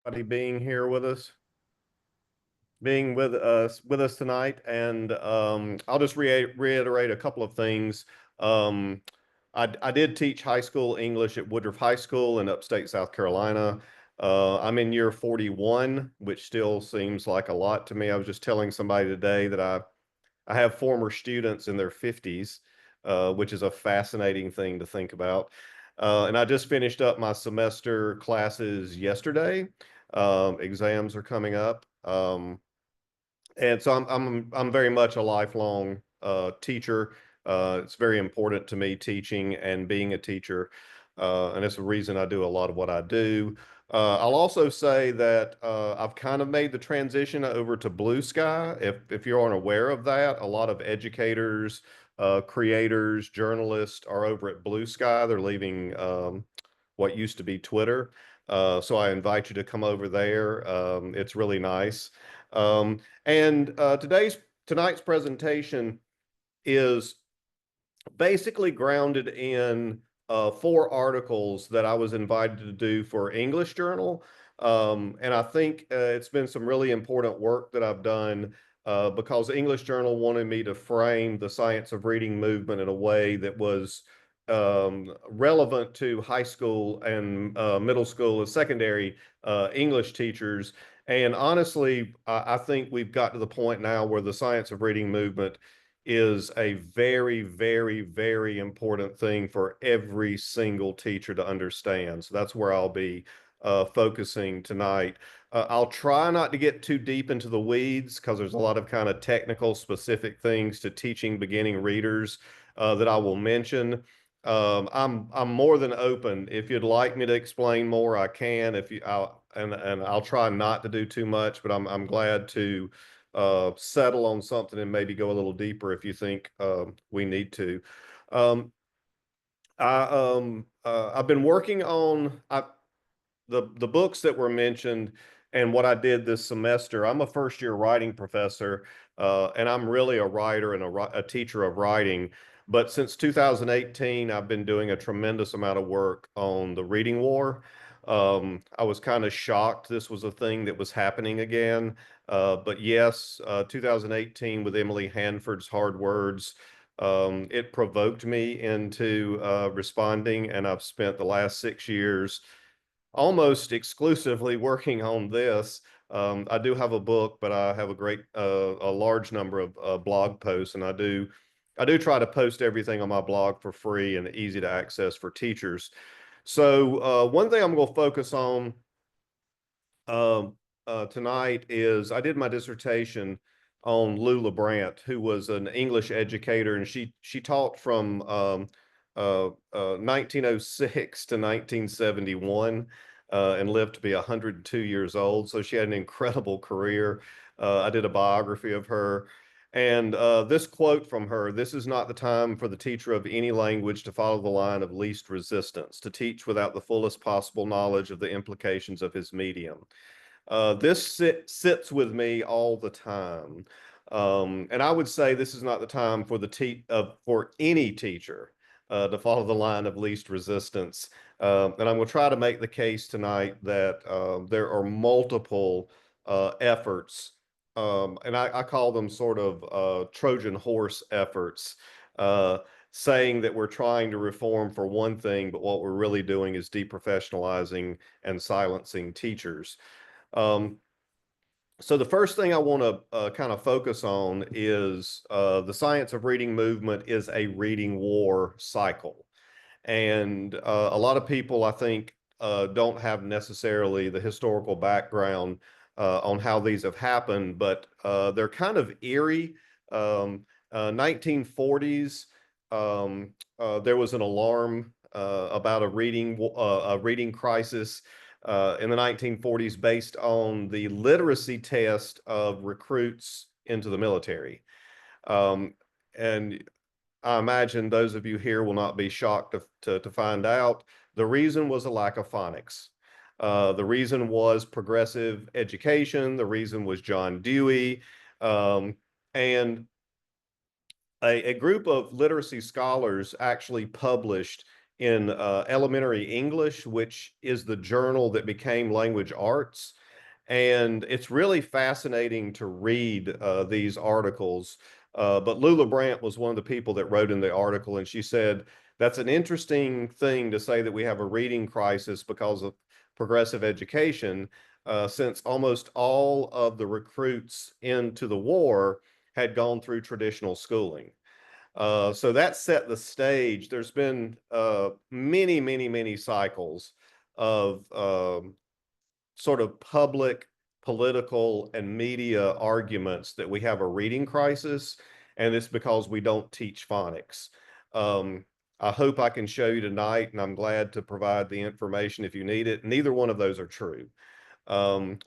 Everybody being here with us, being with us tonight, and I'll just reiterate a couple of things. Um, I did teach high school English at Woodruff High School in upstate South Carolina. I'm in year 41, which still seems like a lot to me. I was just telling somebody today that I have former students in their 50s, which is a fascinating thing to think about. And I just finished up my semester classes yesterday. Exams are coming up. And so I'm very much a lifelong teacher. It's very important to me teaching and being a teacher, and it's the reason I do a lot of what I do. I'll also say that I've kind of made the transition over to Blue Sky. If you aren't aware of that, a lot of educators, creators, journalists are over at Blue Sky. They're leaving what used to be Twitter. So I invite you to come over there. It's really nice. And tonight's presentation is basically grounded in four articles that I was invited to do for English Journal. And I think it's been some really important work that I've done because English Journal wanted me to frame the science of reading movement in a way that was relevant to high school and middle school and secondary English teachers. And honestly, I think we've got to the point now where the science of reading movement is a very, very, very important thing for every single teacher to understand. So that's where I'll be focusing tonight. I'll try not to get too deep into the weeds because there's a lot of kind of technical, specific things to teaching beginning readers that I will mention. I'm more than open. If you'd like me to explain more, I can. If you, and I'll try not to do too much, but I'm glad to settle on something and maybe go a little deeper if you think we need to. Um, I've been working on the books that were mentioned and what I did this semester. I'm a first year writing professor, and I'm really a writer and a teacher of writing. But since 2018, I've been doing a tremendous amount of work on the reading war. I was kind of shocked this was a thing that was happening again. But yes, 2018 with Emily Hanford's Hard Words, it provoked me into responding, and I've spent the last 6 years almost exclusively working on this. I do have a book, but I have a large number of blog posts, and I do try to post everything on my blog for free and easy to access for teachers. So one thing I'm going to focus on um, tonight is I did my dissertation on Lou LeBrant, who was an English educator, and she taught from 1906 to 1971 and lived to be 102 years old. So she had an incredible career. I did a biography of her. And this quote from her: "This is not the time for the teacher of any language to follow the line of least resistance, to teach without the fullest possible knowledge of the implications of his medium." Sits with me all the time. And I would say this is not the time for for any teacher to follow the line of least resistance. And I'm going to try to make the case tonight that there are multiple efforts, and I call them sort of Trojan horse efforts, uh, saying that we're trying to reform for one thing, but what we're really doing is deprofessionalizing and silencing teachers. Um, so the first thing I want to kind of focus on is the science of reading movement is a reading war cycle. And a lot of people, I think, don't have necessarily the historical background on how these have happened, but they're kind of eerie. 1940s, there was an alarm about a reading crisis in the 1940s based on the literacy test of recruits into the military. Um, and I imagine those of you here will not be shocked to find out the reason was a lack of phonics. The reason was progressive education. The reason was John Dewey. And a group of literacy scholars actually published in elementary English, which is the journal that became Language Arts. And it's really fascinating to read these articles. But Lula Brandt was one of the people that wrote in the article, and she said, that's an interesting thing to say that we have a reading crisis because of progressive education, since almost all of the recruits into the war had gone through traditional schooling. So that set the stage. There's been many, many, many cycles of sort of public, political, and media arguments that we have a reading crisis, and it's because we don't teach phonics. Um, I hope I can show you tonight, and I'm glad to provide the information if you need it. Neither one of those are true. Um,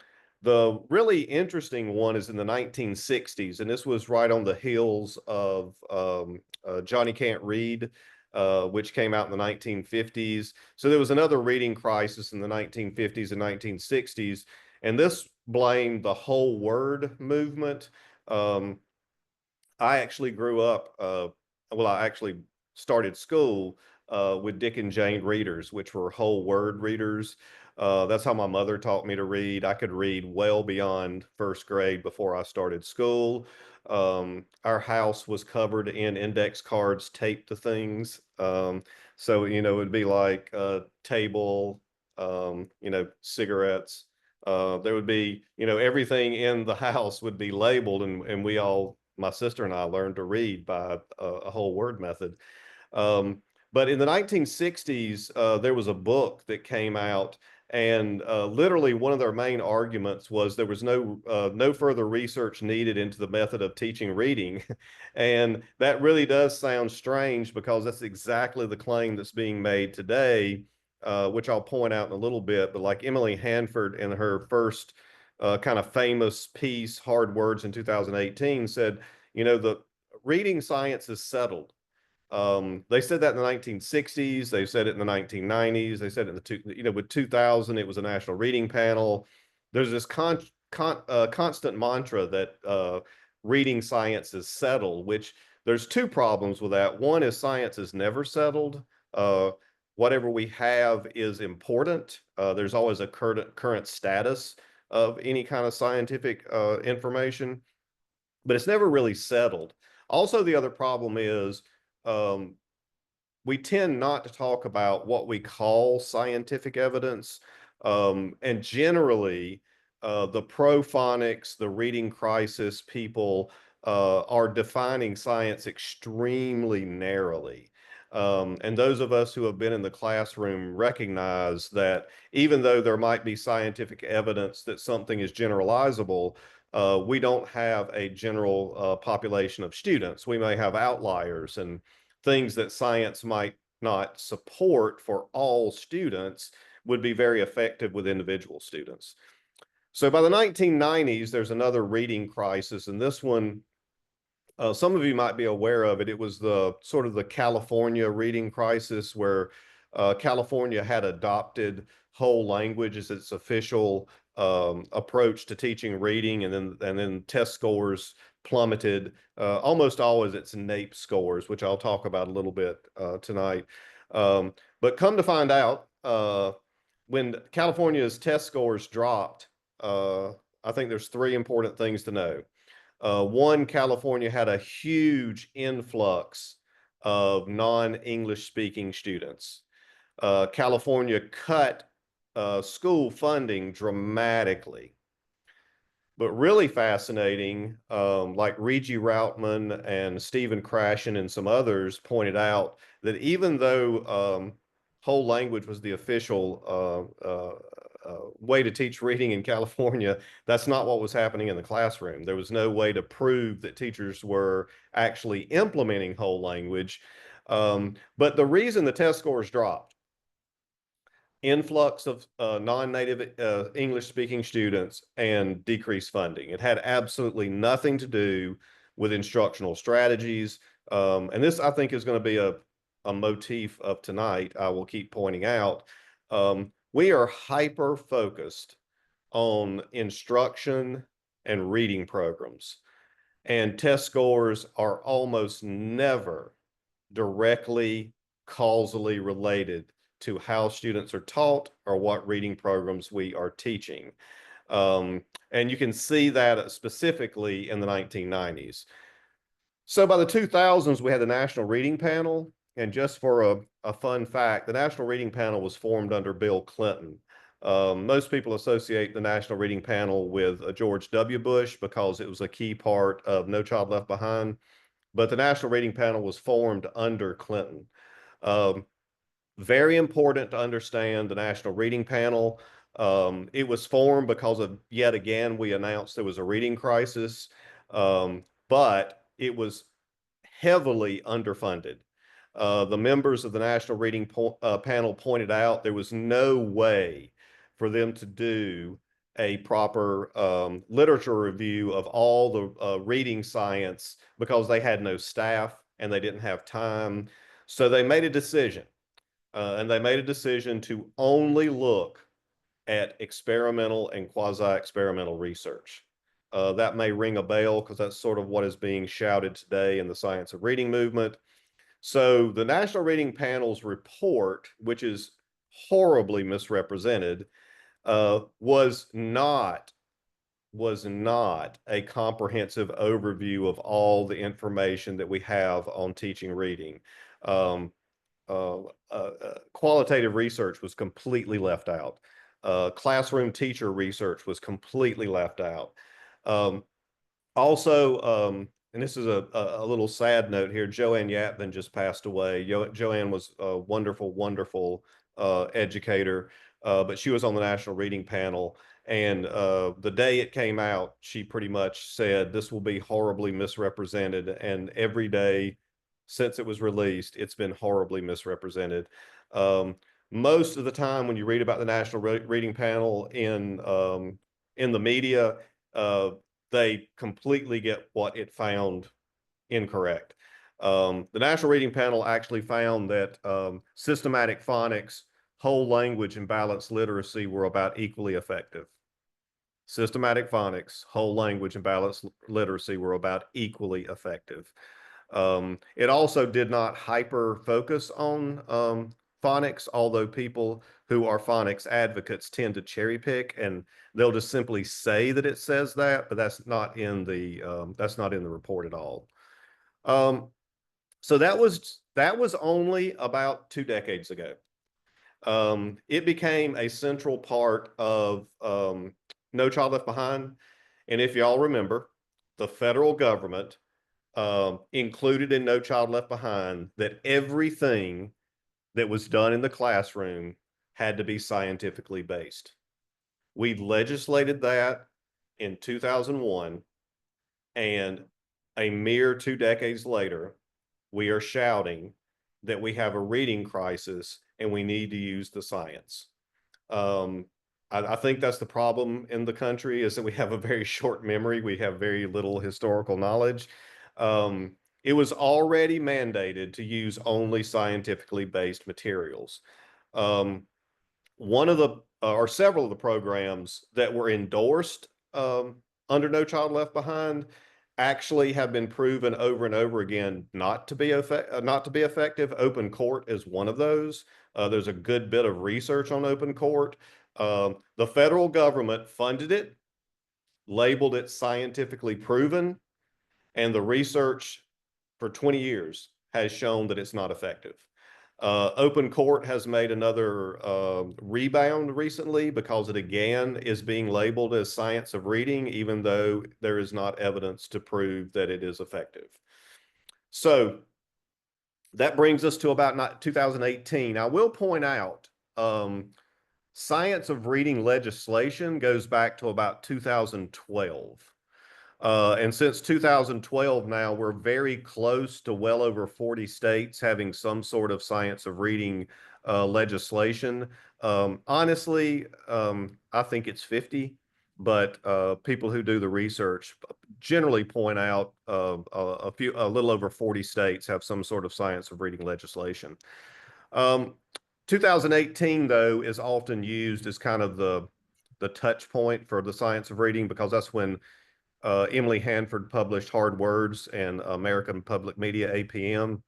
the really interesting one is in the 1960s, and this was right on the heels of Johnny Can't Read, which came out in the 1950s. So there was another reading crisis in the 1950s and 1960s, and this blamed the whole word movement. Um, I actually grew up, well, I actually started school with Dick and Jane readers, which were whole word readers. That's how my mother taught me to read. I could read well beyond first grade before I started school. Our house was covered in index cards taped to things. So, you know, it'd be like table, you know, cigarettes. There would be, you know, everything in the house would be labeled, and we all, my sister and I, learned to read by a whole word method. Um, but in the 1960s, there was a book that came out, and literally one of their main arguments was there was no further research needed into the method of teaching reading, and that really does sound strange because that's exactly the claim that's being made today, which I'll point out in a little bit. But like Emily Hanford in her first kind of famous piece, Hard Words in 2018, said, you know, the reading science is settled. They said that in the 1960s. They said it in the 1990s. They said it in you know, with 2000, it was a national reading panel. There's this constant mantra that reading science is settled, which there's two problems with that. One is science is never settled. Uh, Whatever we have is important. There's always a current status of any kind of scientific information, but it's never really settled. Also, the other problem is um, we tend not to talk about what we call scientific evidence. And generally, the prophonics, the reading crisis people are defining science extremely narrowly. And those of us who have been in the classroom recognize that even though there might be scientific evidence that something is generalizable, we don't have a general population of students. We may have outliers and things that science might not support for all students would be very effective with individual students. So by the 1990s, there's another reading crisis, and this one, some of you might be aware of it. It was the sort of the California reading crisis where California had adopted whole language as its official approach to teaching reading, and then test scores plummeted, almost always its NAEP scores, which I'll talk about a little bit tonight. But come to find out, when California's test scores dropped, I think there's three important things to know. One, California had a huge influx of non-English speaking students. California cut school funding dramatically. But really fascinating, like Regie Routman and Stephen Krashen and some others pointed out that even though whole language was the official way to teach reading in California, that's not what was happening in the classroom. There was no way to prove that teachers were actually implementing whole language. But the reason the test scores dropped, influx of non-native English speaking students and decreased funding. It had absolutely nothing to do with instructional strategies. And this, I think, is going to be a motif of tonight. I will keep pointing out. We are hyper focused on instruction and reading programs, and test scores are almost never directly causally related to how students are taught or what reading programs we are teaching. And you can see that specifically in the 1990s. So by the 2000s, we had the National Reading Panel. And just for a fun fact, the National Reading Panel was formed under Bill Clinton. Most people associate the National Reading Panel with George W. Bush because it was a key part of No Child Left Behind. But the National Reading Panel was formed under Clinton. Um, Very important to understand the National Reading Panel. It was formed because of, yet again, we announced there was a reading crisis, but it was heavily underfunded. The members of the National Reading Panel pointed out there was no way for them to do a proper literature review of all the reading science because they had no staff and they didn't have time. So they made a decision, and they made a decision to only look at experimental and quasi-experimental research. That may ring a bell because that's sort of what is being shouted today in the science of reading movement. So the National Reading Panel's report, which is horribly misrepresented, was not a comprehensive overview of all the information that we have on teaching reading. Um, Qualitative research was completely left out. Classroom teacher research was completely left out. Um, Also, and this is a little sad note here, Joanne Yatman just passed away. Joanne was a wonderful, wonderful educator, but she was on the National Reading Panel. And the day it came out, she pretty much said, this will be horribly misrepresented. And every day since it was released, it's been horribly misrepresented. Um, Most of the time when you read about the National Reading Panel in the media, uh, they completely get what it found incorrect. The National Reading Panel actually found that systematic phonics, whole language, and balanced literacy were about equally effective. Systematic phonics, whole language, and balanced literacy were about equally effective. It also did not hyper focus on phonics, although people who are phonics advocates tend to cherry pick and they'll just simply say that it says that, but that's not in the report at all. Um, so that was only about 2 decades ago. It became a central part of No Child Left Behind, and if y'all remember, the federal government included in No Child Left Behind that everything that was done in the classroom had to be scientifically based. We legislated that in 2001, and a mere 2 decades later, we are shouting that we have a reading crisis and we need to use the science. Um, I think that's the problem in the country is that we have a very short memory. We have very little historical knowledge. It was already mandated to use only scientifically based materials. Um, One of the or several of the programs that were endorsed under No Child Left Behind actually have been proven over and over again not to be effective. Open Court is one of those. There's a good bit of research on Open Court. The federal government funded it, labeled it scientifically proven, and the research for 20 years has shown that it's not effective. Open Court has made another rebound recently because it again is being labeled as science of reading, even though there is not evidence to prove that it is effective. So that brings us to about 2018. I will point out science of reading legislation goes back to about 2012. And since 2012 now, we're very close to well over 40 states having some sort of science of reading legislation. Honestly, I think it's 50, but people who do the research generally point out a little over 40 states have some sort of science of reading legislation. Um, 2018, though, is often used as kind of the touch point for the science of reading because that's when Emily Hanford published Hard Words and American Public Media, APM.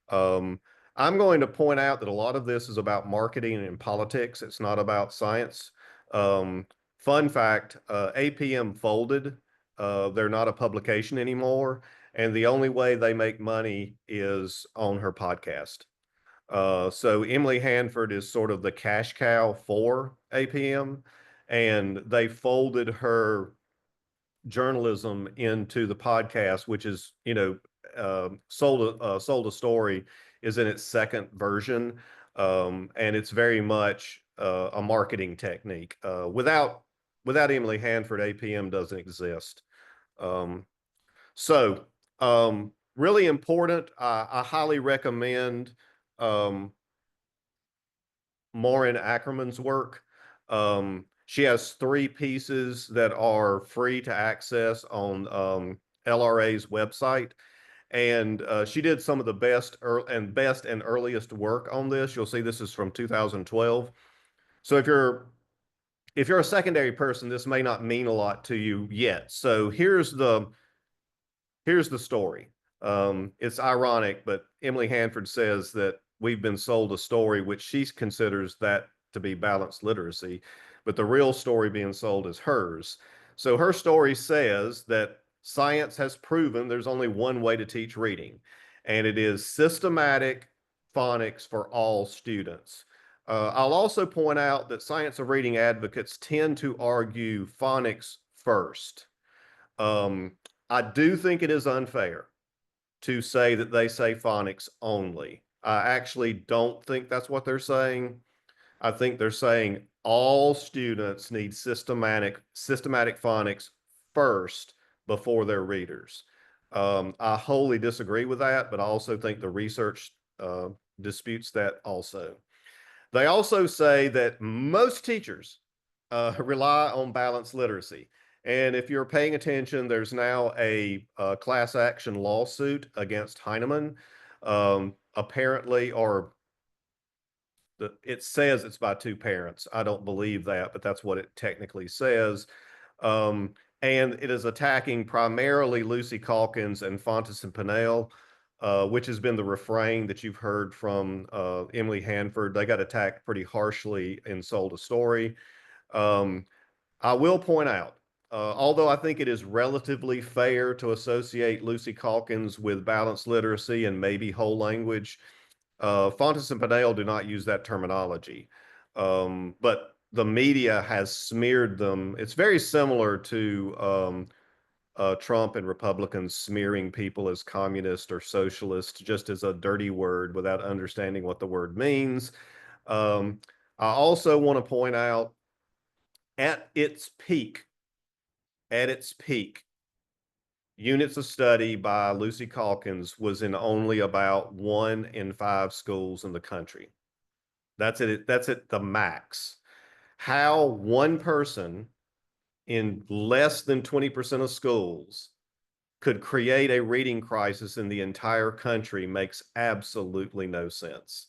Um, I'm going to point out that a lot of this is about marketing and politics. It's not about science. Um, Fun fact, APM folded. They're not a publication anymore. And the only way they make money is on her podcast. So Emily Hanford is sort of the cash cow for APM, and they folded her journalism into the podcast, which is, sold a story is in its second version, and it's very much a marketing technique. Without Emily Hanford, APM doesn't exist. Um, so really important. I highly recommend um, Maureen Ackerman's work. She has 3 pieces that are free to access on LRA's website, and she did some of the best and earliest work on this. You'll see this is from 2012. So if you're a secondary person, this may not mean a lot to you yet. So here's the story. It's ironic, but Emily Hanford says that we've been sold a story which she considers that to be balanced literacy, but the real story being sold is hers. So her story says that science has proven there's only one way to teach reading, and it is systematic phonics for all students. I'll also point out that science of reading advocates tend to argue phonics first. Um, I do think it is unfair to say that they say phonics only. I actually don't think that's what they're saying. I think they're saying all students need systematic phonics first before their readers. I wholly disagree with that, but I also think the research disputes that also. They also say that most teachers rely on balanced literacy. And if you're paying attention, there's now a class action lawsuit against Heinemann. Apparently, or it says it's by 2 parents. I don't believe that, but that's what it technically says. Um, and it is attacking primarily Lucy Calkins and Fontes and Pinnell, which has been the refrain that you've heard from Emily Hanford. They got attacked pretty harshly in Sold a Story. Um, I will point out, although I think it is relatively fair to associate Lucy Calkins with balanced literacy and maybe whole language, Fontes and Pinnell do not use that terminology. But the media has smeared them. It's very similar to Trump and Republicans smearing people as communist or socialist, just as a dirty word without understanding what the word means. Um, I also want to point out at its peak, at its peak, units of study by Lucy Calkins was in only about 1 in 5 schools in the country. That's it. That's at the max. How one person in less than 20% of schools could create a reading crisis in the entire country makes absolutely no sense.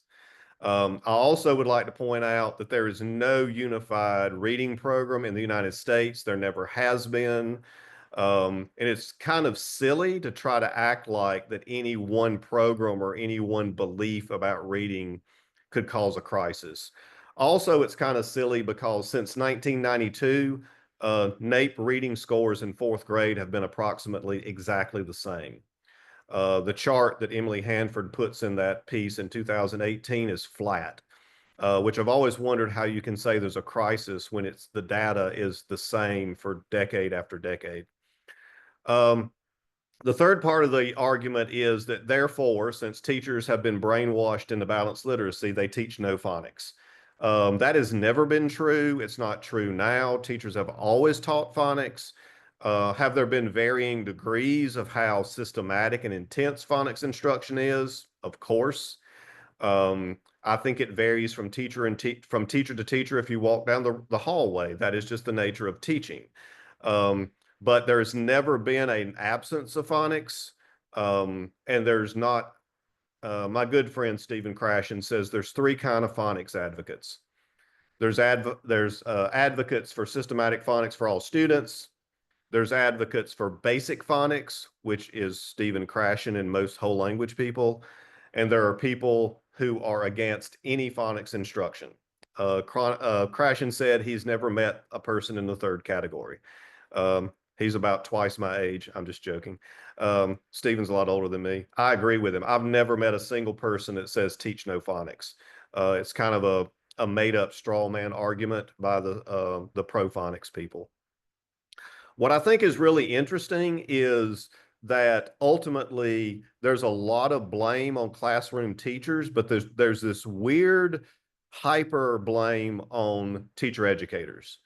I also would like to point out that there is no unified reading program in the United States. There never has been. And it's kind of silly to try to act like that any one program or any one belief about reading could cause a crisis. Also, it's kind of silly because since 1992, NAEP reading scores in 4th grade have been approximately exactly the same. The chart that Emily Hanford puts in that piece in 2018 is flat, which I've always wondered how you can say there's a crisis when the data is the same for decade after decade. Um, the third part of the argument is that therefore, since teachers have been brainwashed into balanced literacy, they teach no phonics. That has never been true. It's not true now. Teachers have always taught phonics. Have there been varying degrees of how systematic and intense phonics instruction is? Of course. I think it varies from from teacher to teacher. If you walk down the hallway, that is just the nature of teaching. But there's never been an absence of phonics. And there's not, my good friend Stephen Krashen says there's 3 kind of phonics advocates. There's advocates for systematic phonics for all students. There's advocates for basic phonics, which is Stephen Krashen and most whole language people. And there are people who are against any phonics instruction. Crashen said he's never met a person in the third category. He's about twice my age. I'm just joking. Stephen's a lot older than me. I agree with him. I've never met a single person that says teach no phonics. It's kind of a made up straw man argument by the pro phonics people. What I think is really interesting is that ultimately there's a lot of blame on classroom teachers, but there's this weird hyper blame on teacher educators.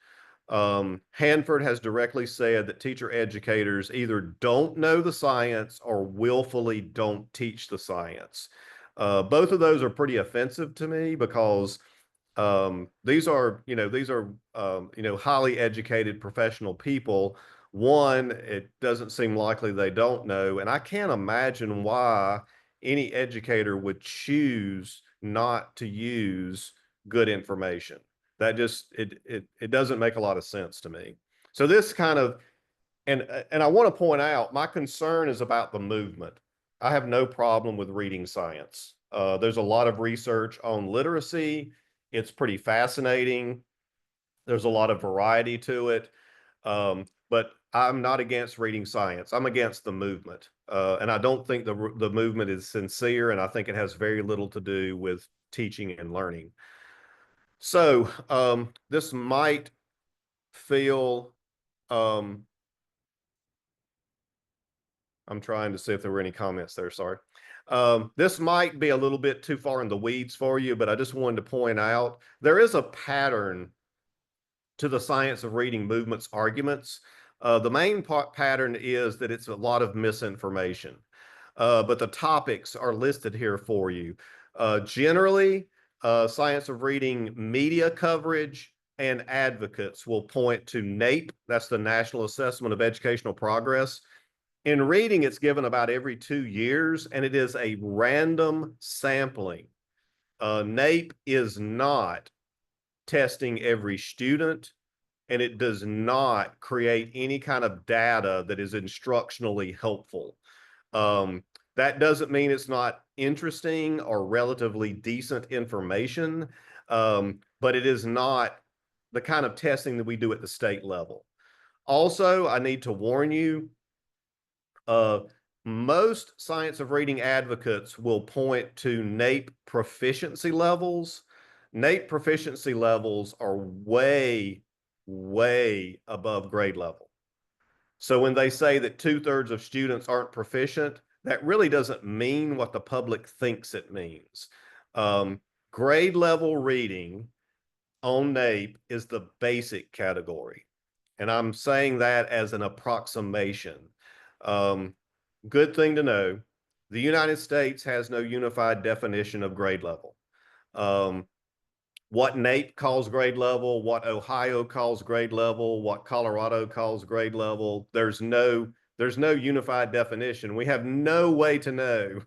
Hanford has directly said that teacher educators either don't know the science or willfully don't teach the science. Both of those are pretty offensive to me because these are highly educated professional people. One, it doesn't seem likely they don't know, and I can't imagine why any educator would choose not to use good information. That just it doesn't make a lot of sense to me. So this kind of and I want to point out my concern is about the movement. I have no problem with reading science. There's a lot of research on literacy. It's pretty fascinating. There's a lot of variety to it. But I'm not against reading science. I'm against the movement. And I don't think the movement is sincere, and I think it has very little to do with teaching and learning. So this might feel, I'm trying to see if there were any comments there, sorry. This might be a little bit too far in the weeds for you, but I just wanted to point out there is a pattern to the science of reading movements arguments. The main pattern is that it's a lot of misinformation, but the topics are listed here for you. Generally, science of reading media coverage and advocates will point to NAEP, that's the National Assessment of Educational Progress. In reading, it's given about every 2 years, and it is a random sampling. NAEP is not testing every student, and it does not create any kind of data that is instructionally helpful. That doesn't mean it's not interesting or relatively decent information, but it is not the kind of testing that we do at the state level. Also, I need to warn you, most science of reading advocates will point to NAEP proficiency levels. NAEP proficiency levels are way, way above grade level. So when they say that 2/3 of students aren't proficient, that really doesn't mean what the public thinks it means. Grade level reading on NAEP is the basic category. And I'm saying that as an approximation. Good thing to know, the United States has no unified definition of grade level. What NAEP calls grade level, what Ohio calls grade level, what Colorado calls grade level, there's no unified definition. We have no way to know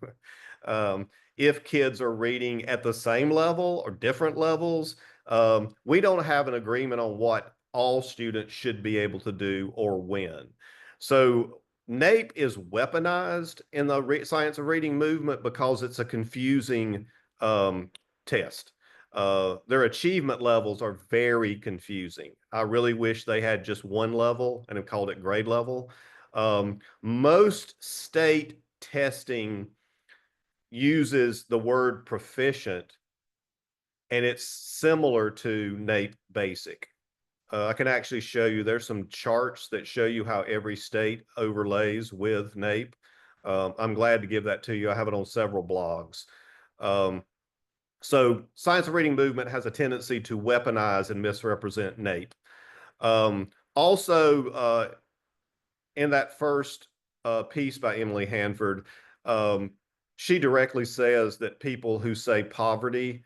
if kids are reading at the same level or different levels. We don't have an agreement on what all students should be able to do or when. So NAEP is weaponized in the science of reading movement because it's a confusing test. Their achievement levels are very confusing. I really wish they had just one level and have called it grade level. Most state testing uses the word proficient, and it's similar to NAEP basic. I can actually show you, there's some charts that show you how every state overlays with NAEP. I'm glad to give that to you. I have it on several blogs. So science of reading movement has a tendency to weaponize and misrepresent NAEP. Also, in that first piece by Emily Hanford, she directly says that people who say poverty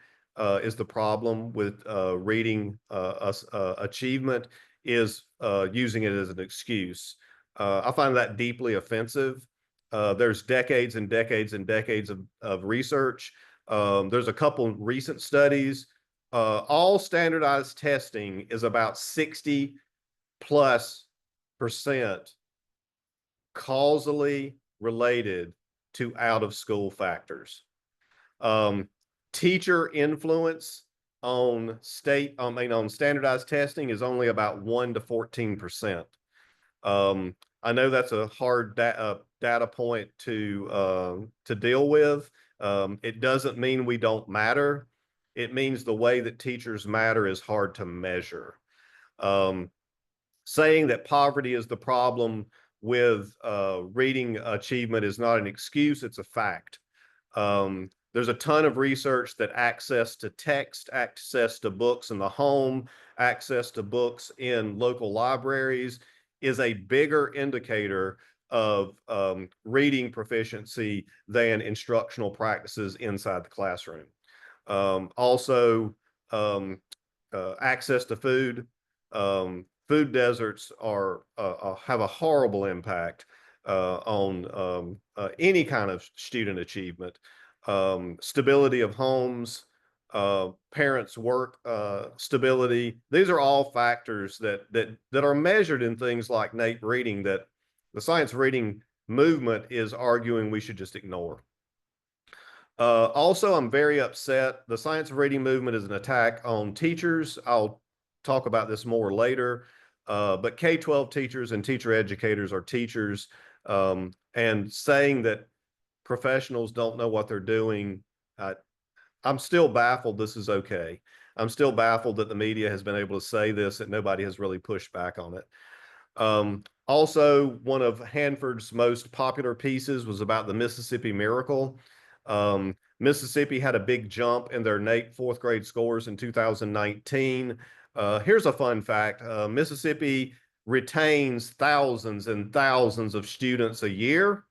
is the problem with reading achievement is using it as an excuse. I find that deeply offensive. There's decades and decades and decades of research. There's a couple recent studies. All standardized testing is about 60+% causally related to out of school factors. Teacher influence on on standardized testing is only about 1 to 14%. I know that's a hard data point to deal with. It doesn't mean we don't matter. It means the way that teachers matter is hard to measure. Um, Saying that poverty is the problem with reading achievement is not an excuse, it's a fact. There's a ton of research that access to text, access to books in the home, access to books in local libraries is a bigger indicator of reading proficiency than instructional practices inside the classroom. Also, um, access to food. Food deserts are have a horrible impact on any kind of student achievement. Stability of homes, parents' work stability. These are all factors that are measured in things like Nate reading that the science reading movement is arguing we should just ignore. Also, I'm very upset. The science of reading movement is an attack on teachers. I'll talk about this more later. But K-12 teachers and teacher educators are teachers. And saying that professionals don't know what they're doing, I'm still baffled this is okay. I'm still baffled that the media has been able to say this, that nobody has really pushed back on it. Also, one of Hanford's most popular pieces was about the Mississippi Miracle. Mississippi had a big jump in their NAEP fourth grade scores in 2019. Here's a fun fact. Mississippi retains thousands and thousands of students a year.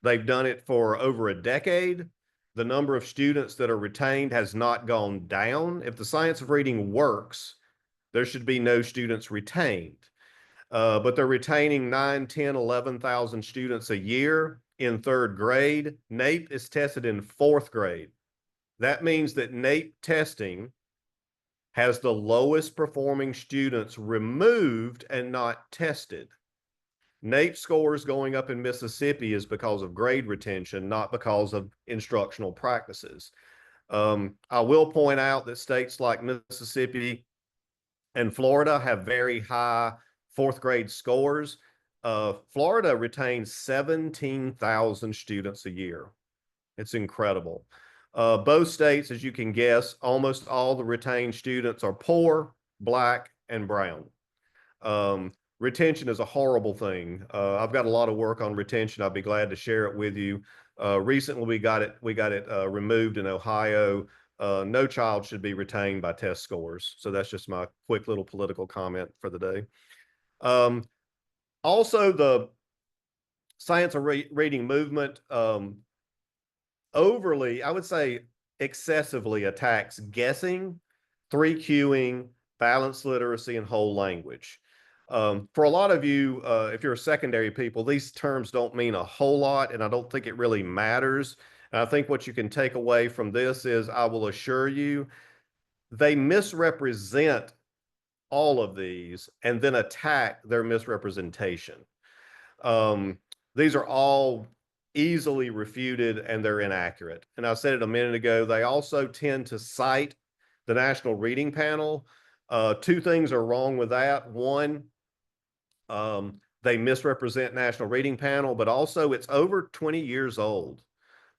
They've done it for over a decade. The number of students that are retained has not gone down. If the science of reading works, there should be no students retained. But they're retaining 9, 10, 11,000 students a year in third grade. NAEP is tested in fourth grade. That means that NAEP testing has the lowest performing students removed and not tested. NAEP scores going up in Mississippi is because of grade retention, not because of instructional practices. I will point out that states like Mississippi and Florida have very high fourth grade scores. Florida retains 17,000 students a year. It's incredible. Both states, as you can guess, almost all the retained students are poor, Black, and brown. Retention is a horrible thing. I've got a lot of work on retention. I'll be glad to share it with you. Recently, we got it removed in Ohio. No child should be retained by test scores. So that's just my quick little political comment for the day. Also, the science of reading movement overly, I would say excessively attacks guessing, 3Qing, balanced literacy, and whole language. For a lot of you, if you're secondary people, these terms don't mean a whole lot, and I don't think it really matters. And I think what you can take away from this is, I will assure you, they misrepresent all of these and then attack their misrepresentation. These are all easily refuted and they're inaccurate. And I said it a minute ago, they also tend to cite the National Reading Panel. Two things are wrong with that. One, they misrepresent National Reading Panel, but also it's over 20 years old.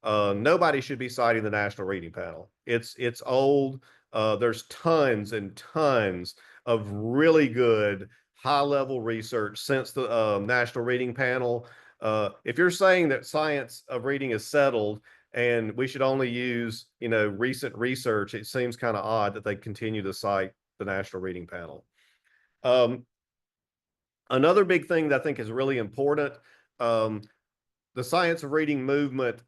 Nobody should be citing the National Reading Panel. It's old. There's tons and tons of really good high-level research since the National Reading Panel. If you're saying that science of reading is settled and we should only use, recent research, it seems kind of odd that they continue to cite the National Reading Panel. Another big thing that I think is really important, the science of reading movement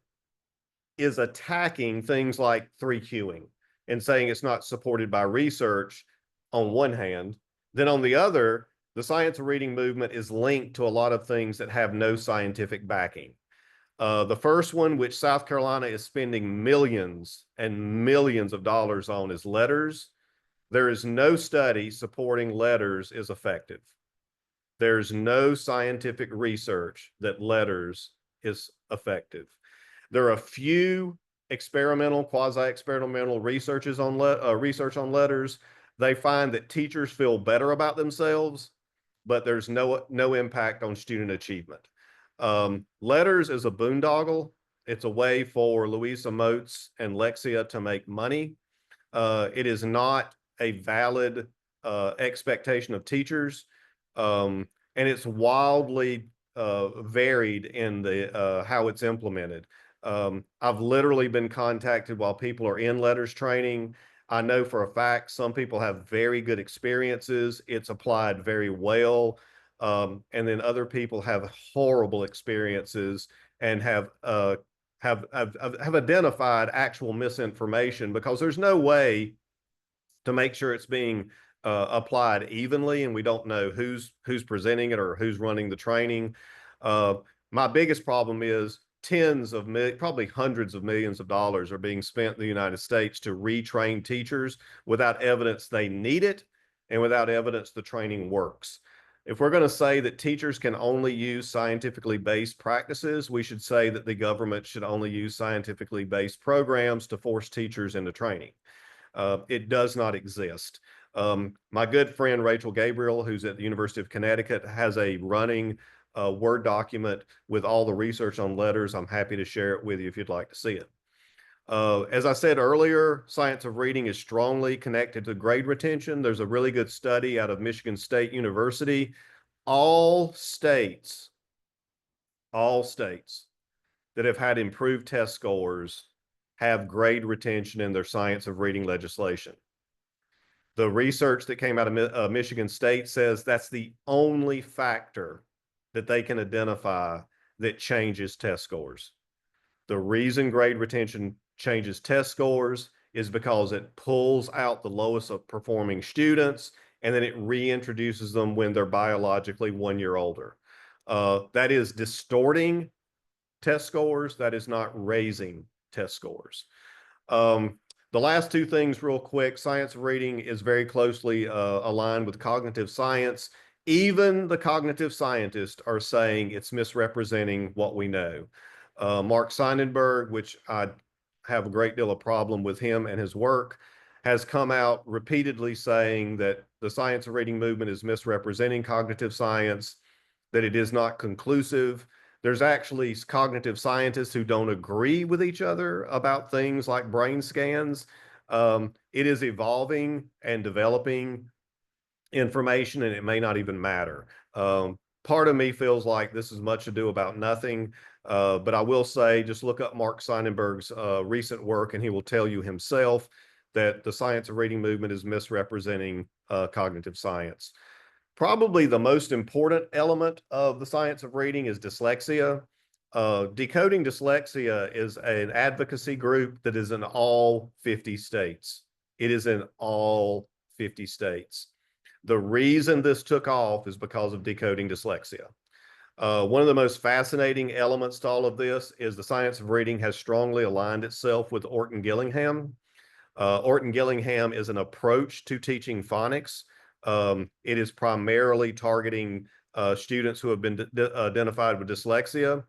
is attacking things like 3Qing and saying it's not supported by research on one hand. Then on the other, the science of reading movement is linked to a lot of things that have no scientific backing. The first one, which South Carolina is spending millions and millions of dollars on, is letters. There is no study supporting letters is effective. There's no scientific research that letters is effective. There are a few experimental, quasi-experimental research on letters, they find that teachers feel better about themselves, but there's no impact on student achievement. Letters is a boondoggle. It's a way for Louisa Moats and Lexia to make money. It is not a valid expectation of teachers, and it's wildly varied in the how it's implemented. I've literally been contacted while people are in letters training. I know for a fact some people have very good experiences. It's applied very well. And then other people have horrible experiences and have identified actual misinformation, because there's no way to make sure it's being applied evenly, and we don't know who's presenting it or who's running the training. Uh, my biggest problem is probably hundreds of millions of dollars are being spent in the United States to retrain teachers without evidence they need it and without evidence the training works. If we're going to say that teachers can only use scientifically based practices, we should say that the government should only use scientifically based programs to force teachers into training. It does not exist. My good friend Rachel Gabriel, who's at the University of Connecticut, has a running Word document with all the research on letters. I'm happy to share it with you if you'd like to see it. As I said earlier, science of reading is strongly connected to grade retention. There's a really good study out of Michigan State University. All states that have had improved test scores have grade retention in their science of reading legislation. The research that came out of Michigan State says that's the only factor that they can identify that changes test scores. The reason grade retention changes test scores is because it pulls out the lowest performing students and then it reintroduces them when they're biologically 1 year older. That is distorting test scores. That is not raising test scores. The last two things real quick: science of reading is very closely aligned with cognitive science. Even the cognitive scientists are saying it's misrepresenting what we know. Mark Seidenberg, which I have a great deal of problem with him and his work, has come out repeatedly saying that the science of reading movement is misrepresenting cognitive science, that it is not conclusive. There's actually cognitive scientists who don't agree with each other about things like brain scans. It is evolving and developing information, and it may not even matter. Part of me feels like this is much ado about nothing, but I will say just look up Mark Seidenberg's recent work, and he will tell you himself that the science of reading movement is misrepresenting cognitive science. Probably the most important element of the science of reading is dyslexia. Decoding Dyslexia is an advocacy group that is in all 50 states. It is in all 50 states. The reason this took off is because of Decoding Dyslexia. One of the most fascinating elements to all of this is the science of reading has strongly aligned itself with Orton-Gillingham. Orton-Gillingham is an approach to teaching phonics. It is primarily targeting students who have been identified with dyslexia.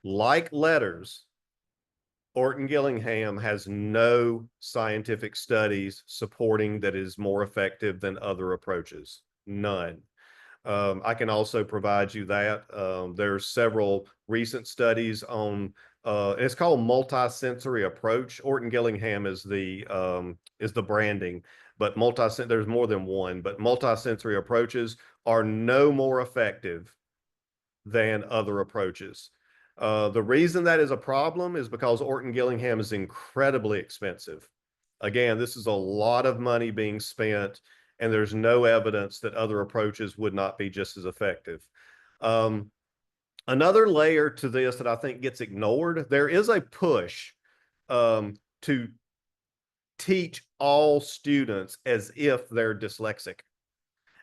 Like letters, Orton-Gillingham has no scientific studies supporting that it is more effective than other approaches. None. I can also provide you that. There's several recent studies on, it's called multisensory approach. Orton-Gillingham is the branding, but there's more than one, but multisensory approaches are no more effective than other approaches. The reason that is a problem is because Orton-Gillingham is incredibly expensive. Again, this is a lot of money being spent, and there's no evidence that other approaches would not be just as effective. Another layer to this that I think gets ignored, there is a push to teach all students as if they're dyslexic.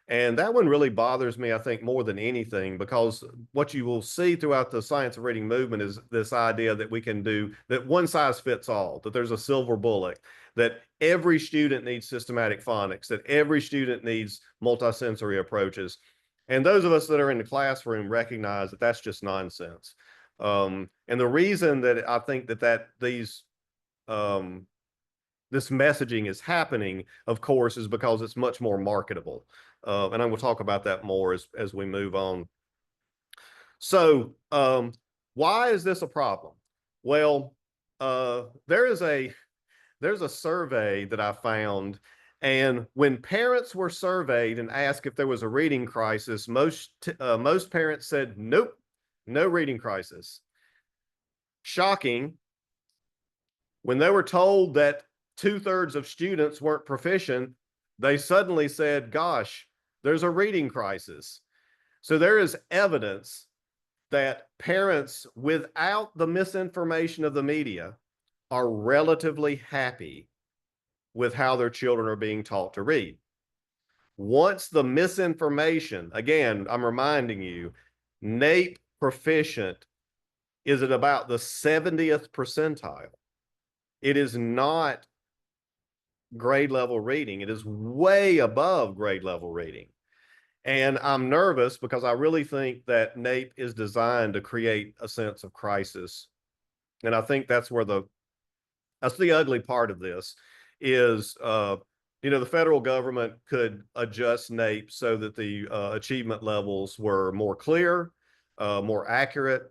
And that one really bothers me, I think, more than anything, because what you will see throughout the science of reading movement is this idea that we can do that one size fits all, that there's a silver bullet, that every student needs systematic phonics, that every student needs multisensory approaches. And those of us that are in the classroom recognize that that's just nonsense. And the reason that I think that um, this messaging is happening, of course, is because it's much more marketable. And I will talk about that more as we move on. So, why is this a problem? Well, there's a survey that I found, and when parents were surveyed and asked if there was a reading crisis, most parents said nope, no reading crisis. Shocking. When they were told that 2/3 of students weren't proficient, they suddenly said, gosh, there's a reading crisis. So there is evidence that parents, without the misinformation of the media, are relatively happy with how their children are being taught to read. Once the misinformation, again, I'm reminding you, NAEP proficient is at about the 70th percentile. It is not grade level reading. It is way above grade level reading. And I'm nervous because I really think that NAEP is designed to create a sense of crisis. And I think that's the ugly part of this is, the federal government could adjust NAEP so that the achievement levels were more clear, more accurate.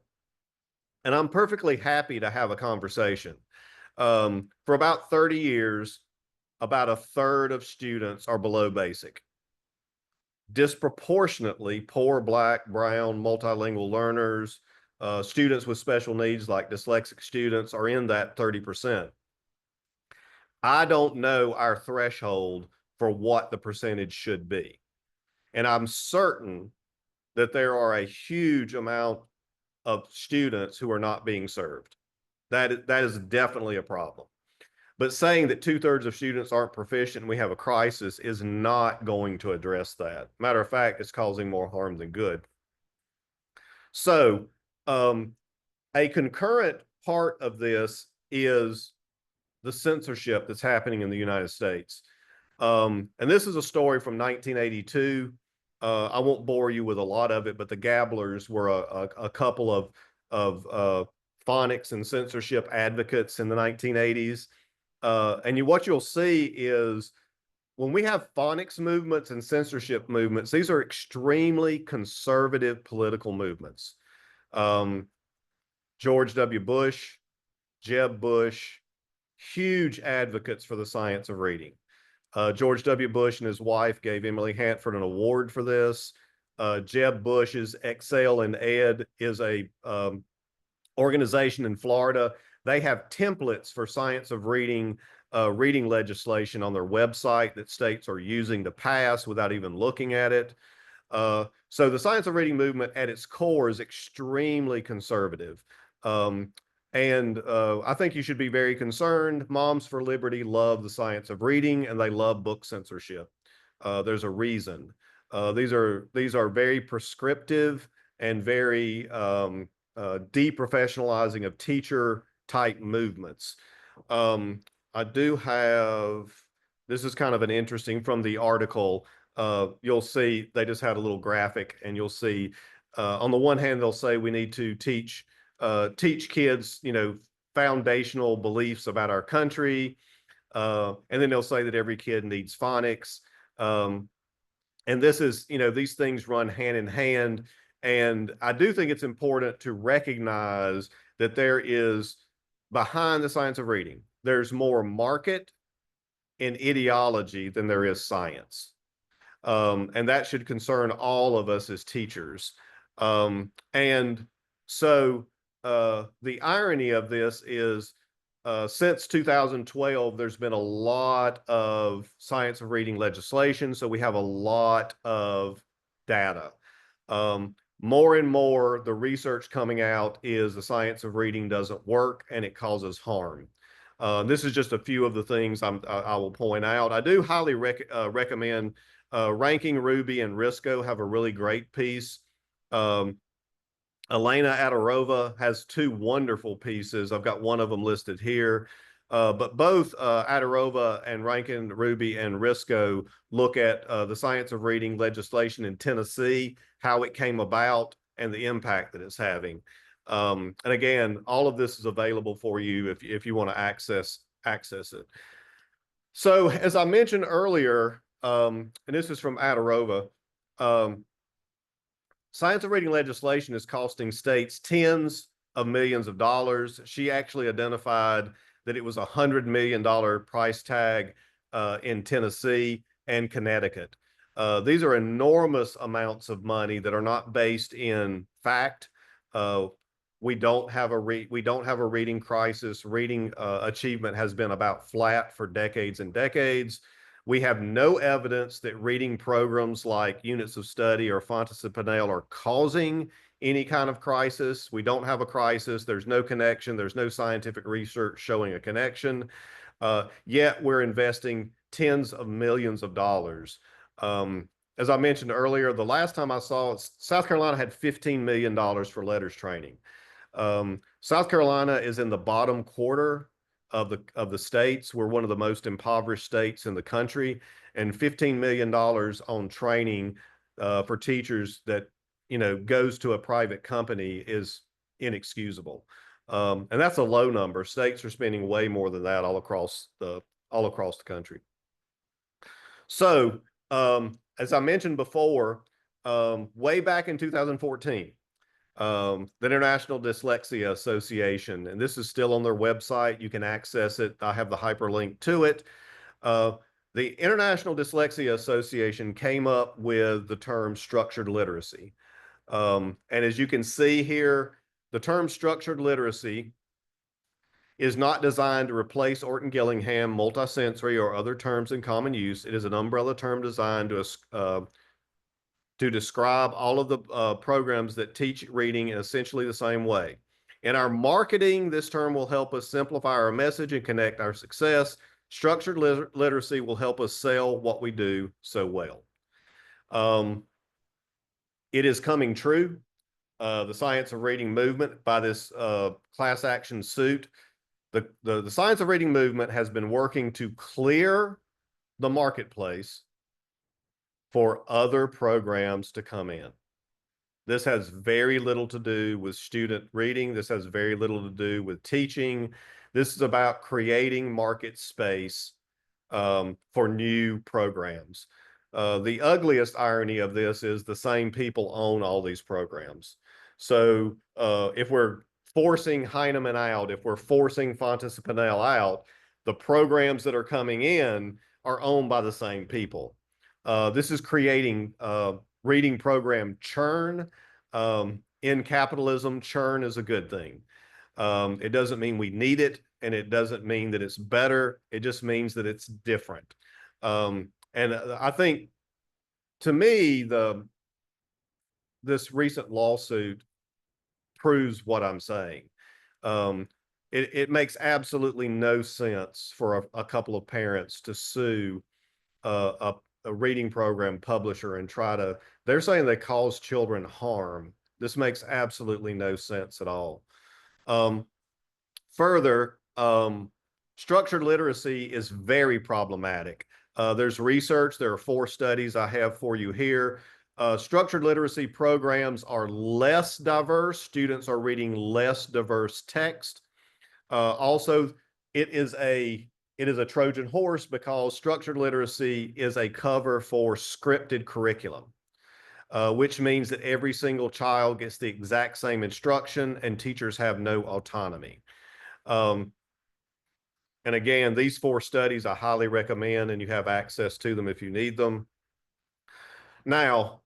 And I'm perfectly happy to have a conversation. For about 30 years, about a third of students are below basic. Disproportionately, poor Black, brown, multilingual learners, students with special needs like dyslexic students are in that 30%. I don't know our threshold for what the percentage should be. And I'm certain that there are a huge amount of students who are not being served. That is definitely a problem. But saying that 2/3 of students aren't proficient and we have a crisis is not going to address that. Matter of fact, it's causing more harm than good. So, a concurrent part of this is the censorship that's happening in the United States. And this is a story from 1982. I won't bore you with a lot of it, but the Gabblers were a couple of phonics and censorship advocates in the 1980s. And what you'll see is when we have phonics movements and censorship movements, these are extremely conservative political movements. Um, George W. Bush, Jeb Bush, huge advocates for the science of reading. George W. Bush and his wife gave Emily Hanford an award for this. Jeb Bush's Excel and Ed is a organization in Florida. They have templates for science of reading, reading legislation on their website that states are using to pass without even looking at it. So the science of reading movement at its core is extremely conservative. And I think you should be very concerned. Moms for Liberty love the science of reading and they love book censorship. There's a reason. These are very prescriptive and very deprofessionalizing of teacher type movements. Um, I do have, this is kind of an interesting from the article. You'll see they just had a little graphic and you'll see on the one hand, they'll say we need to teach kids, foundational beliefs about our country. And then they'll say that every kid needs phonics. And this is, these things run hand in hand. And I do think it's important to recognize that there is behind the science of reading, there's more market and ideology than there is science. And that should concern all of us as teachers. And so the irony of this is since 2012, there's been a lot of science of reading legislation. So we have a lot of data. More and more, the research coming out is the science of reading doesn't work and it causes harm. This is just a few of the things I will point out. I do highly recommend Ranking Ruby and Risco have a really great piece. Elena Adarova has two wonderful pieces. I've got one of them listed here. But both Adarova and Rankin, Ruby, and Risco look at the science of reading legislation in Tennessee, how it came about, and the impact that it's having. And again, all of this is available for you if you want to access it. So as I mentioned earlier, and this is from Adarova, um, science of reading legislation is costing states tens of millions of dollars. She actually identified that it was $100 million price tag in Tennessee and Connecticut. These are enormous amounts of money that are not based in fact. Uh, we don't have a reading crisis. Reading achievement has been about flat for decades and decades. We have no evidence that reading programs like units of study or Fontes and Pinnell are causing any kind of crisis. We don't have a crisis. There's no connection. There's no scientific research showing a connection. Yet we're investing tens of millions of dollars. As I mentioned earlier, the last time I saw it, South Carolina had $15 million for letters training. South Carolina is in the bottom quarter of the states. We're one of the most impoverished states in the country, and $15 million on training for teachers that goes to a private company is inexcusable. And that's a low number. States are spending way more than that all across the country. So, as I mentioned before, way back in 2014, the International Dyslexia Association, and this is still on their website. You can access it. I have the hyperlink to it. Uh, the International Dyslexia Association came up with the term structured literacy. And as you can see here, the term structured literacy is not designed to replace Orton Gillingham, multisensory, or other terms in common use. It is an umbrella term designed to describe all of the programs that teach reading in essentially the same way. In our marketing, this term will help us simplify our message and connect our success. Structured literacy will help us sell what we do so well. It is coming true. The science of reading movement by this class action suit. The science of reading movement has been working to clear the marketplace for other programs to come in. This has very little to do with student reading. This has very little to do with teaching. This is about creating market space for new programs. The ugliest irony of this is the same people own all these programs. So if we're forcing Heinemann out, if we're forcing Fontes and Pinnell out, the programs that are coming in are owned by the same people. This is creating reading program churn. In capitalism, churn is a good thing. It doesn't mean we need it, and it doesn't mean that it's better. It just means that it's different. And I think, to me, this recent lawsuit proves what I'm saying. It makes absolutely no sense for a couple of parents to sue a reading program publisher and they're saying they cause children harm. This makes absolutely no sense at all. Further, structured literacy is very problematic. There's research. There are 4 studies I have for you here. Structured literacy programs are less diverse. Students are reading less diverse text. Also, it is a Trojan horse because structured literacy is a cover for scripted curriculum, which means that every single child gets the exact same instruction and teachers have no autonomy. And again, these 4 studies I highly recommend, and you have access to them if you need them. Now,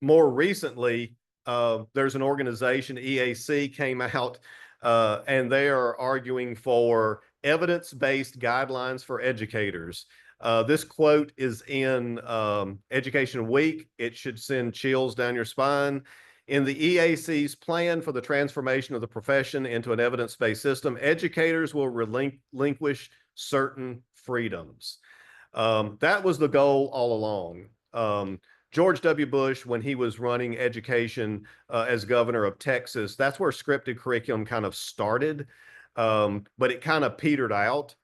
more recently, there's an organization, EAC, came out, and they are arguing for evidence-based guidelines for educators. This quote is in Education Week. It should send chills down your spine. In the EAC's plan for the transformation of the profession into an evidence-based system, educators will relinquish certain freedoms. That was the goal all along. George W. Bush, when he was running education as governor of Texas, that's where scripted curriculum kind of started, but it kind of petered out.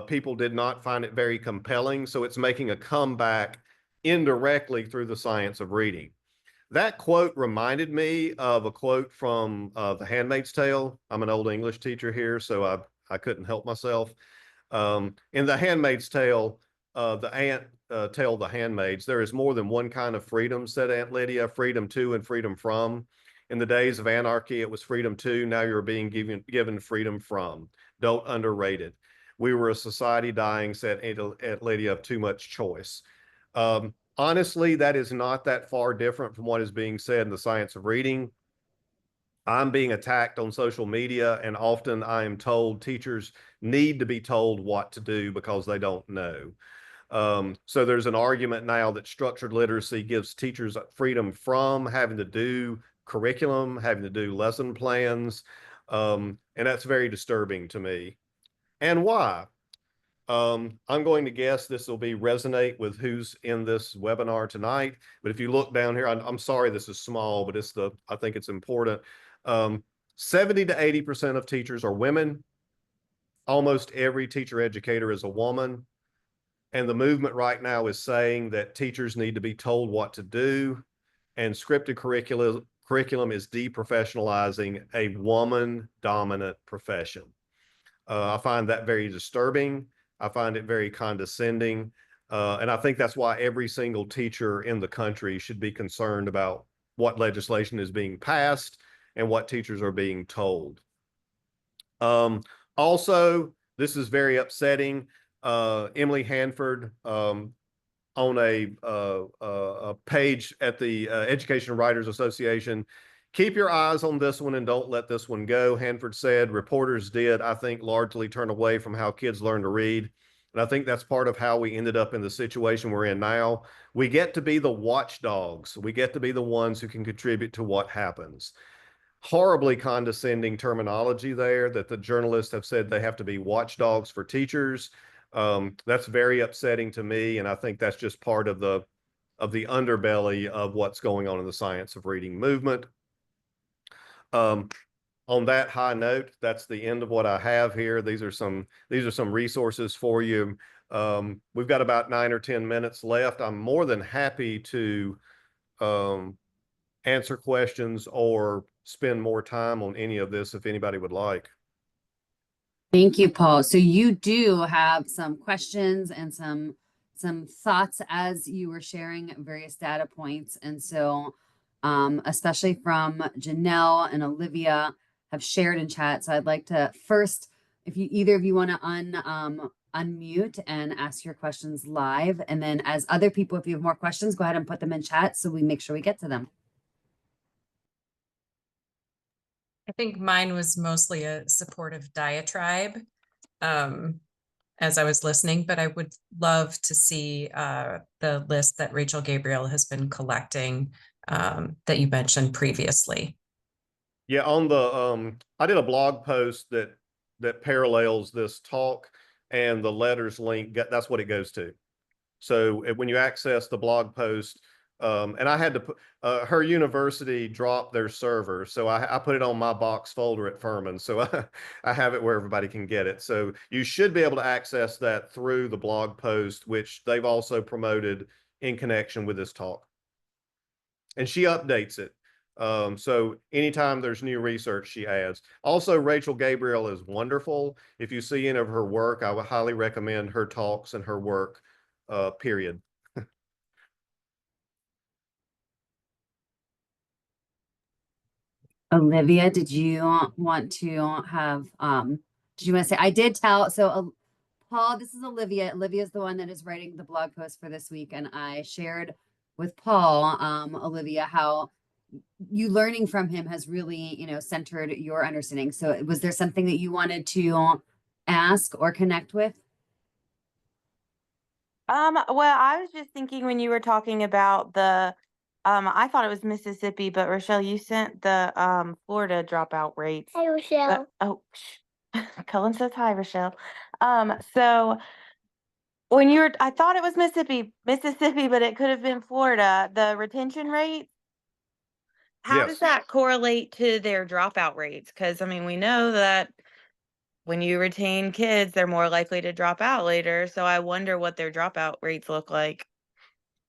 People did not find it very compelling, so it's making a comeback indirectly through the science of reading. That quote reminded me of a quote from The Handmaid's Tale. I'm an old English teacher here, so I couldn't help myself. In The Handmaid's Tale, the aunt tell the handmaids, there is more than one kind of freedom, said Aunt Lydia, freedom to and freedom from. In the days of anarchy, it was freedom to. Now you're being given freedom from. Don't underrate it. We were a society dying, said Aunt Lydia, of too much choice. Honestly, that is not that far different from what is being said in the science of reading. I'm being attacked on social media, and often I am told teachers need to be told what to do because they don't know. So there's an argument now that structured literacy gives teachers freedom from having to do curriculum, having to do lesson plans. And that's very disturbing to me. And why? I'm going to guess this will be resonate with who's in this webinar tonight. But if you look down here, I'm sorry this is small, but I think it's important. 70 to 80% of teachers are women. Almost every teacher educator is a woman. And the movement right now is saying that teachers need to be told what to do. And scripted curriculum is deprofessionalizing a woman dominant profession. I find that very disturbing. I find it very condescending. And I think that's why every single teacher in the country should be concerned about what legislation is being passed and what teachers are being told. Also, this is very upsetting. Emily Hanford on a page at the Education Writers Association. Keep your eyes on this one and don't let this one go. Hanford said reporters did, I think, largely turn away from how kids learn to read. And I think that's part of how we ended up in the situation we're in now. We get to be the watchdogs. We get to be the ones who can contribute to what happens. Horribly condescending terminology there that the journalists have said they have to be watchdogs for teachers. That's very upsetting to me. And I think that's just part of the underbelly of what's going on in the science of reading movement. On that high note, that's the end of what I have here. These are some resources for you. We've got about 9 or 10 minutes left. I'm more than happy to answer questions or spend more time on any of this if anybody would like. Thank you, Paul. So you do have some questions and some thoughts as you were sharing various data points. And so especially from Janelle and Olivia have shared in chat. So I'd like to first, if you either of you want to unmute and ask your questions live. And then as other people, if you have more questions, go ahead and put them in chat so we make sure we get to them. I think mine was mostly a supportive diatribe as I was listening, but I would love to see the list that Rachel Gabriel has been collecting that you mentioned previously. Yeah, on the I did a blog post that parallels this talk, and the letters link, that's what it goes to. So when you access the blog post, and I had to put, her university dropped their server, so I put it on my box folder at Furman, so I have it where everybody can get it. So you should be able to access that through the blog post, which they've also promoted in connection with this talk. And she updates it. So anytime there's new research, she adds. Also, Rachel Gabriel is wonderful. If you see any of her work, I would highly recommend her talks and her work, period. Olivia, did you want to have, did you want to say, I did tell, so Paul, this is Olivia. Olivia is the one that is writing the blog post for this week. And I shared with Paul, Olivia, how you learning from him has really, centered your understanding. So was there something that you wanted to ask or connect with? Well, I was just thinking when you were talking about the, I thought it was Mississippi, but Rochelle, you sent the Florida dropout rates. Hey, Rochelle. Oh, Cullen says hi, Rochelle. So when you were, I thought it was Mississippi, but it could have been Florida. The retention rate, how does that correlate to their dropout rates? Because I mean, we know that when you retain kids, they're more likely to drop out later. So I wonder what their dropout rates look like.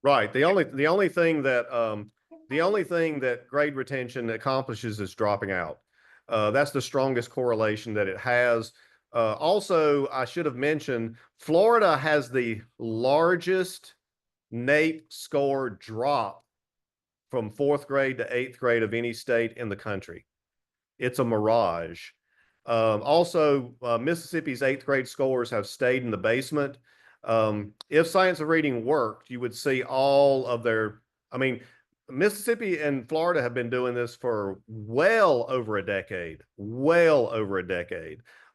Right. The only thing that the only thing that grade retention accomplishes is dropping out. That's the strongest correlation that it has. Also, I should have mentioned, Florida has the largest NAEP score drop from 4th grade to 8th grade of any state in the country. It's a mirage. Also, Mississippi's 8th grade scores have stayed in the basement. If science of reading worked, you would see all of their, I mean, Mississippi and Florida have been doing this for well over a decade,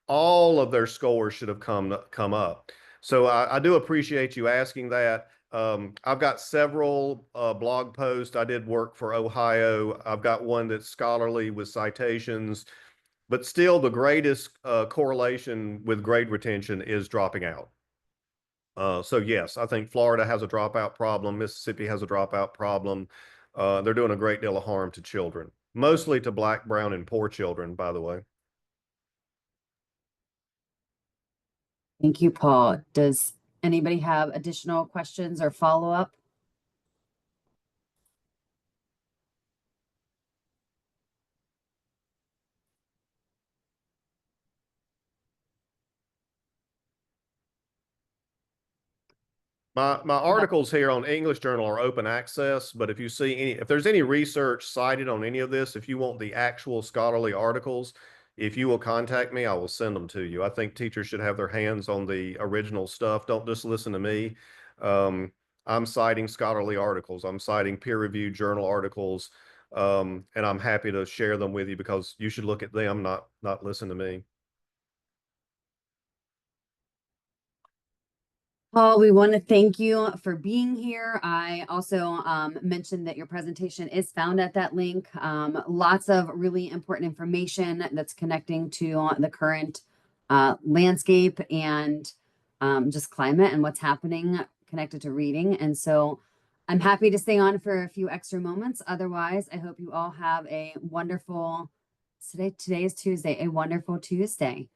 All of their scores should have come up. So I do appreciate you asking that. I've got several blog posts. I did work for Ohio. I've got one that's scholarly with citations, but still the greatest correlation with grade retention is dropping out. So yes, I think Florida has a dropout problem. Mississippi has a dropout problem. They're doing a great deal of harm to children, mostly to Black, brown, and poor children, by the way. Thank you, Paul. Does anybody have additional questions or follow-up? My articles here on English Journal are open access, but if you see if there's any research cited on any of this, if you want the actual scholarly articles, if you will contact me, I will send them to you. I think teachers should have their hands on the original stuff. Don't just listen to me. I'm citing scholarly articles. I'm citing peer-reviewed journal articles, and I'm happy to share them with you because you should look at them, not listen to me. Paul, we want to thank you for being here. I also mentioned that your presentation is found at that link. Lots of really important information that's connecting to the current landscape and just climate and what's happening connected to reading. And so I'm happy to stay on for a few extra moments. Otherwise, I hope you all have a wonderful, today is Tuesday, a wonderful Tuesday.